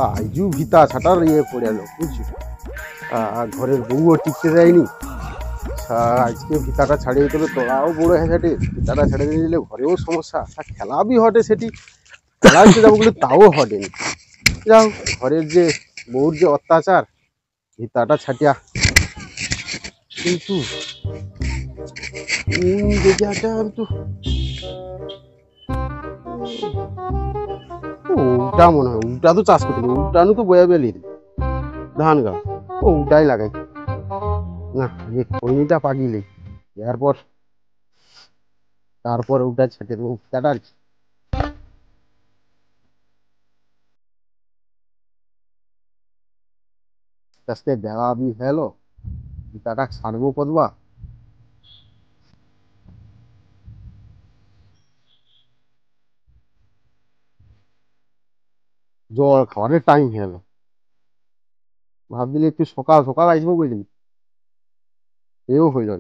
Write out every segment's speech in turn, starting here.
আইজু Vita ছাটার ইয়ে পড়ে এলো বুঝছো, ঘরের বউও টিকতে দেয়নি। আজকে ভিতাটা ছাড়িয়ে দিলে তোরাও বড় হয়ে যাবে, ভিতাটা ছেড়ে দিয়ে দিলে ঘরেও সমস্যা, খেলা বি হটে সেটি খেলা হচ্ছে যাবো বলে তাও হটেনি। যাও ঘরের যে বউর যে অত্যাচার, ভিতাটা ছাটিয়া কিন্তু ওটা মনে হয় ওটা তো চাষ করতে ওটানো তো বয়া বেলি ধান গাছ ওটাই লাগাই না, খৈনিটা পাকিলে এরপর তারপর ওটা ছেটে দেবো ওটাটা আর কি। আস্তে বেলা আমি হলো ভিতাটা ছাড়বো কতবা। জল খাওয়ার টাইম হলো, ভাবছিলি একটু সকাল সকাল আসবো বুঝলি, এও হইল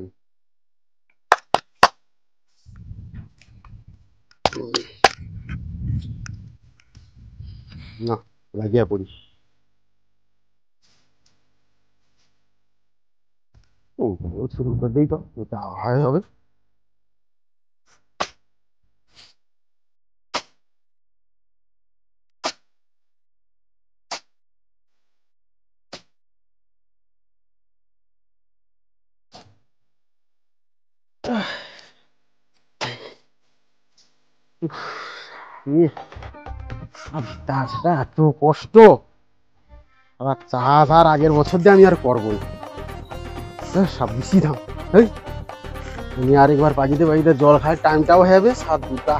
না, লাগিয়া পড়ি। শুরু করে দিই তো এটা হয় হবে। এত কষ্ট আবার চাষ আর আগের বছর দিয়ে আমি আর করবোই সব বেশি দাম। আমি আরেকবার পাখিতে পাখিতে জল খাওয়ার টাইমটাও হবে, সাত দুটা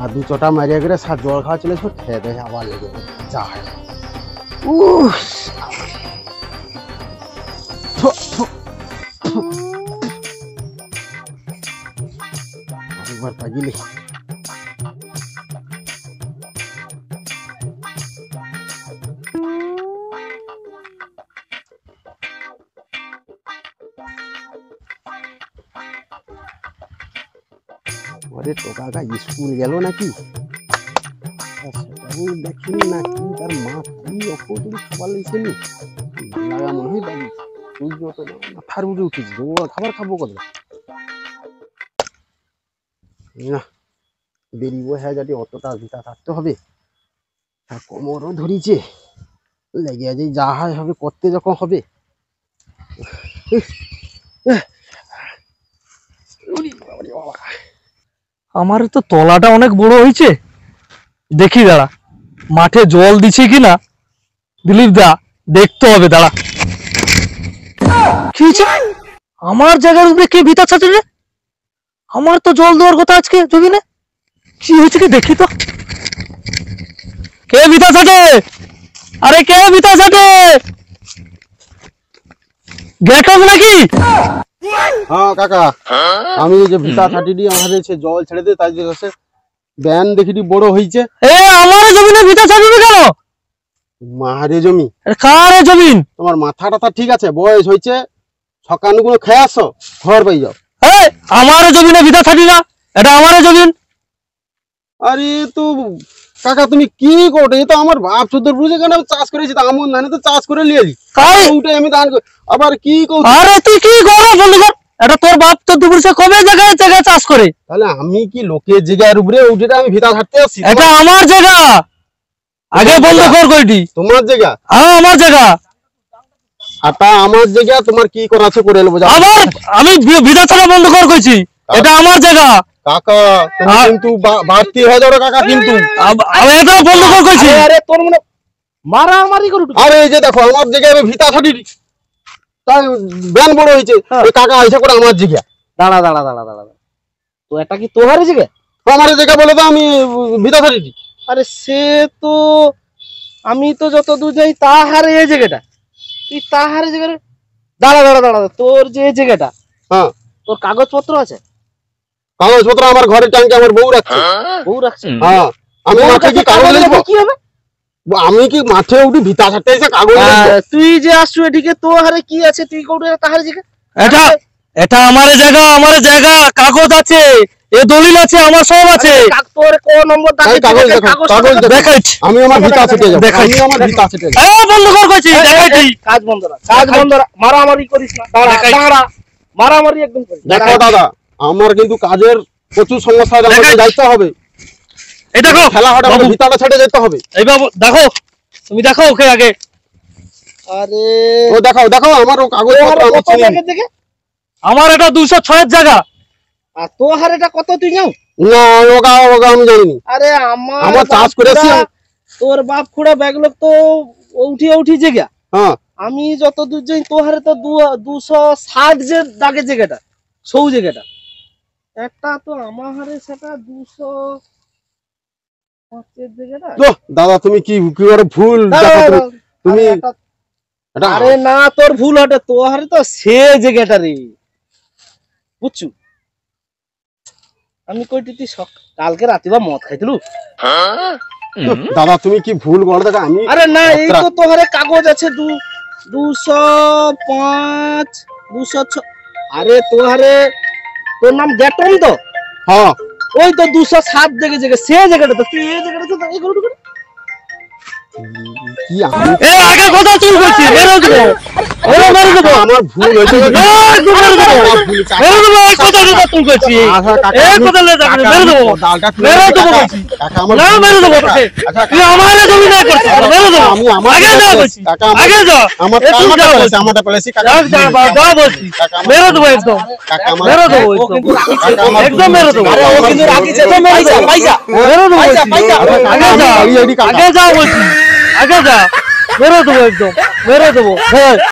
আর দু চটা মারিয়া করে সাত জল খাওয়া চলে এসো খেয়ে দেয় আবার লেগে যা হয়। আরেকবার পাখিলে টোকাকা স্কুল গেল নাকি দেখিনি না কি তার মা খাবার লেগেছে লাগা মনে হয় মাথার উঠে উঠেছে খাবার খাবো কত না, বেরিয়ে হ্যাঁ যাতে অতটা ভিতা থাকতে হবে, কোমরও ধরিছে লেগে যে যা হয় হবে করতে যখন হবে। আমার তো তলাটা অনেক বড় হয়েছে, দেখি দাঁড়া মাঠে জল দিছে কিনা দিলীপ দা দেখতে হবে দাঁড়া। কি আমার জায়গার উপরে কে ভিতা ছাড়ছে রে? আমার তো জল দেওয়ার কথা আজকে জমিনে, কি হয়েছে কি দেখি তো। কে ভিতা ছাড়ে? আরে কে ভিতা ছাড়ে? গেট নাকি? হ্যাঁ কাকা, আমি যে ভিতা ছাটি দিয়ে আমাদের সে জল ছেড়ে দিয়ে তাই যে ব্যান দেখি বড় হয়েছে। আমার জমিনে ভিতা ছাড়বি কেন? মাহারে জমি কারে জমিন? তোমার মাথা টাথা ঠিক আছে, বয়স হয়েছে, সকালগুলো খেয়ে আসো ঘর পাই যাও। আমার জমিনে ভিতা ছাড়ি না, এটা আমার জমিন। আরে তো কাকা তুমি কি করো, এ তো আমার বাপ চোদ্দ বুঝে কেন চাষ করেছি, তা আমন ধানে তো চাষ করে লিয়েছি ওটাই আমি ধান আবার কি কর। আরে তুই কি করো বন্ধু কর, এটা তোর বাপ চোদ্দ বুঝে কবে জায়গায় জায়গায় চাষ করে? তাহলে আমি কি লোকের জায়গার উপরে উঠে আমি ভিতা ছাড়তে আসছি? এটা আমার জায়গা, আগে বন্ধ কর কইটি। তোমার জায়গা? হ্যাঁ আমার জায়গা। আটা আমার জায়গা, তোমার কি করা আছে করে নেবো। আবার আমি ভিতা ছাড়া বন্ধ কর কইছি, এটা আমার জায়গা। কাকা তুমি কিন্তু বাড়তি হয়ে যাবে কাকা, কিন্তু আমি এটা বন্ধ কর কইছি। আরে তোর মনে মারামারি করু। আরে এই যে দেখো আমার জায়গায় ভিতা ছাড়ি তাই ব্যান বড় হয়েছে, কাকা আইসা করে আমার জায়গা। দাঁড়া দাঁড়া দাঁড়া দাঁড়া, তো এটা কি তোমার জায়গা? আমার জায়গা বলে তো আমি ভিতা ছাড়িছি। আরে সে তো আমি তো যত দূর যাই তাহারে এই জায়গাটা, তুই তাহারে জায়গায় দাঁড়া দাঁড়া দাঁড়া, তোর যে জায়গাটা, হ্যাঁ তোর কাগজপত্র আছে? কাগজপত্র আমার ঘরের ট্যাঙ্কে আমার বউ রাখছে। বউ রাখছে? হ্যাঁ। আমি মাঠে কি কাগজ লিখবো? কি হবে? আমি কি মাঠে উঠি ভিতা ছাড়তে এসে কাগজ লিখবো? তুই যে আসছো এদিকে তো হারে কি আছে, তুই কোটে তাহারে জায়গা? এটা এটা আমার জায়গা, আমার জায়গা, কাগজ আছে, এ দলিল আছে, আমার সব আছে। তোর কোন নম্বর দাগে এই কাগজ দেখো, কাগজ দেখো। দেখাই আমি আমার ভিতা ছেটে যাবো, দেখাই। আমি আমার ভিতা ছেটে যাবো। বন্ধ কর কইছি, দেখাই। কাজ বন্ধ রাখ, কাজ বন্ধ রাখ, মারামারি করিস না, দাঁড়া দেখাই। দাঁড়া, মারামারি একদম করিস না। দেখো দাদা, আমার কিন্তু কাজের প্রচুর সমস্যা আছে, আমাকে দেখাই। যাইতে হবে। এই দেখো খেলা হঠাৎ বাবু, ভিতাটা ছেড়ে যেতে হবে। এই বাবু দেখো, তুমি দেখো ওকে আগে। আরে ও দেখাও দেখাও আমার ও কাগজ তোর আমি কত চিনি। জায়গা থেকে? আমার এটা 206 এর জায়গা। আর তোর এটা কত তুই যাও? না ওগা ওগা আমি জানিনি। আরে আমার আমার চাষ বাপ করেছি। খুড়া, তোর বাপ খুড়া ব্যাগলোক তো উঠি জায়গা। হ্যাঁ আমি যত দূর যাই তোহারে তো 260 যে দাগে জায়গাটা, সৌ জায়গাটা একটা তো আমার হারে সেটা 205 এর জায়গাটা। তো দাদা তুমি কি কি করে ভুল দাঁড়া, দেখো দাঁড়া, তুমি আরে একটা- এটা আরে না তোর ভুল হটে, তোহারে তো সে জায়গাটা রে, বুঝছু? আমি কইটি তুই কালকে রাতে বা মদ খাইতিলু? দাদা তুমি কি ভুল করে দেখো আমি। আরে না এই মাত্রা। তো তোহারে কাগজ আছে 205 206। আরে তোহারে তোর নাম গেটন তো, হ্যাঁ ওই তো 207 জায়গা সে জায়গাটা তো তুই এই জায়গাটা তো এই করু কি আমি এ আগে কথা চুল করছি, মেরে দেবো, মেরে দেবো, আমার ভুল হয়েছে। মেরে দেবো, মেরে দেবো, মেরে দেবো। এই কথা চুল করছি, আচ্ছা, কাকা, এই কথা মেরে দেবো, ডালটা খুলে মেরে দেবো কাকা, বলছি। কাকা, আমার না ভুল মেরে দেবো হয়েছে, তোকে। কাকা। তুই আমার জমি না করছিস, মেরে দেবো। আমি আমার আগে যা বলছি, কাকা, আমার- আগে যা, আমার এ তুই আমারটা যা বলেছি, বলছি। আমারটা বলেছি, কাকা, যা, যা, যা বলছি, কাকা, আমার- মেরে দেবো একদম, কাকা, আমার- মেরে দেবো ও একদম, কিন্তু রাখিছে, কাকা, আমার একদম মেরে দেবো। আরে ও কিন্তু রাখিছে, তো মেরে দেবো, পাইজা মেরে দেবো বলছি। পাইজা। আরে কাকা, আগে আমি যা, দাঁড়িয়ে আছি, কাকা। আগে যা বলছি, আগে যা, মেরে দেবো একদম, মেরে দেবো। হ্যাঁ